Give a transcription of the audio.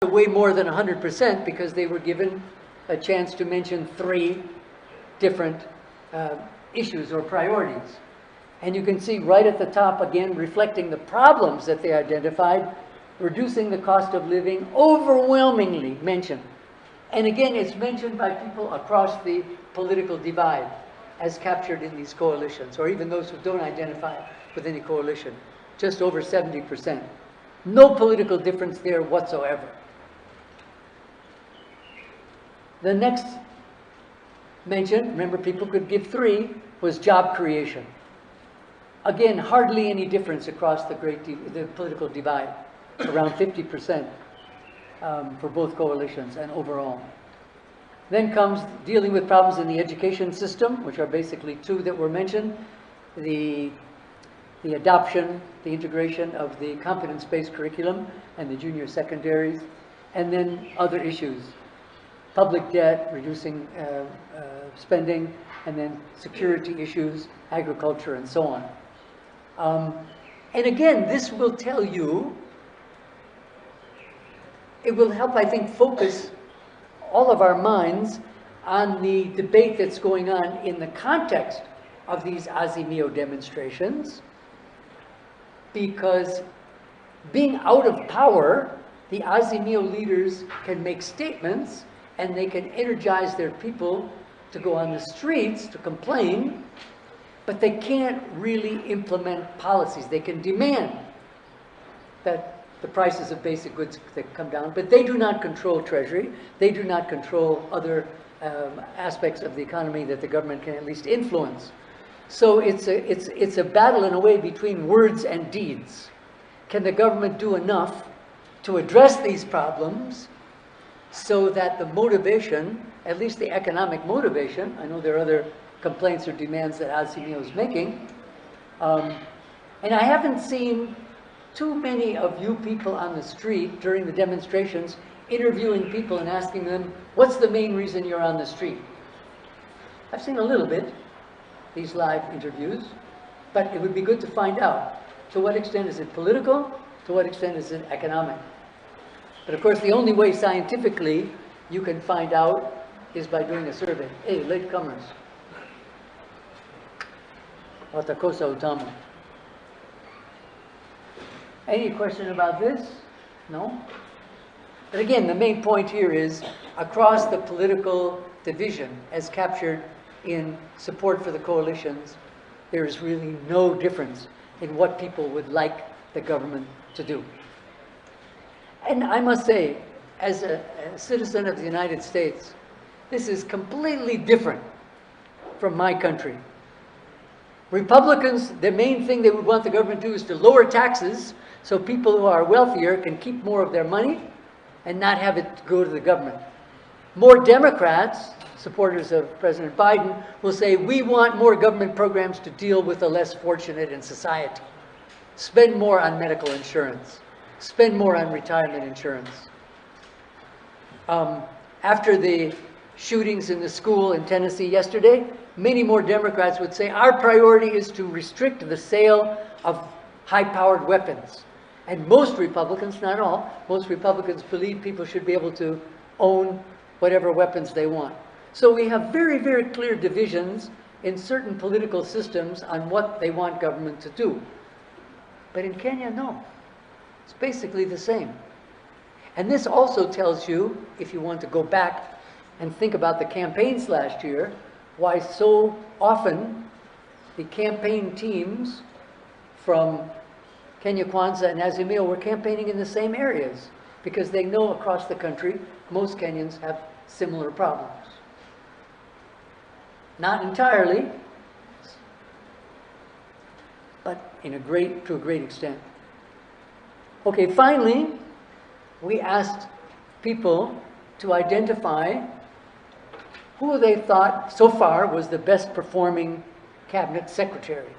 way more than 100% because they were given a chance to mention 3 different issues or priorities. And you can see right at the top, again, reflecting the problems that they identified, reducing the cost of living, overwhelmingly mentioned. And again, it's mentioned by people across the political divide as captured in these coalitions, or even those who don't identify with any coalition, just over 70%. No political difference there whatsoever. The next mention, remember people could give 3, was job creation. Again, hardly any difference across the political divide, around 50% for both coalitions and overall. Then comes dealing with problems in the education system, which are basically 2 that were mentioned. The adoption, the integration of the competence-based curriculum and the junior secondaries, and then other issues. Public debt, reducing spending, and then security issues, agriculture, and so on. And again, this will tell you, it will help, I think, focus all of our minds on the debate that's going on in the context of these Azimio demonstrations, because being out of power, the Azimio leaders can make statements and they can energize their people to go on the streets to complain, but they can't really implement policies. They can demand that the prices of basic goods that come down, but they do not control Treasury. They do not control other aspects of the economy that the government can at least influence. So it's a battle in a way between words and deeds. Can the government do enough to address these problems so that the motivation, at least the economic motivation, I know there are other complaints or demands that Azimio is making, and I haven't seen too many of you people on the street during the demonstrations interviewing people and asking them, what's the main reason you're on the street? I've seen a little bit, these live interviews, but it would be good to find out, to what extent is it political, to what extent is it economic? But of course, the only way scientifically you can find out is by doing a survey. Hey, latecomers. Watakosa Utama. Any question about this? No? But again, the main point here is, across the political division, as captured in support for the coalitions, there is really no difference in what people would like the government to do. And I must say, as a citizen of the United States, this is completely different from my country. Republicans, the main thing they would want the government to do is to lower taxes so people who are wealthier can keep more of their money and not have it go to the government. More Democrats, supporters of President Biden, will say, we want more government programs to deal with the less fortunate in society. Spend more on medical insurance. Spend more on retirement insurance. After the shootings in the school in Tennessee yesterday, many more Democrats would say, our priority is to restrict the sale of high-powered weapons. And most Republicans, not all, most Republicans believe people should be able to own whatever weapons they want. So we have very, very clear divisions in certain political systems on what they want government to do. But in Kenya, no. It's basically the same. And this also tells you, if you want to go back and think about the campaigns last year, why so often the campaign teams from Kenya Kwanza and Azimio were campaigning in the same areas, because they know across the country most Kenyans have similar problems. Not entirely, but to a great extent. Okay, finally, we asked people to identify who they thought so far was the best performing cabinet secretary.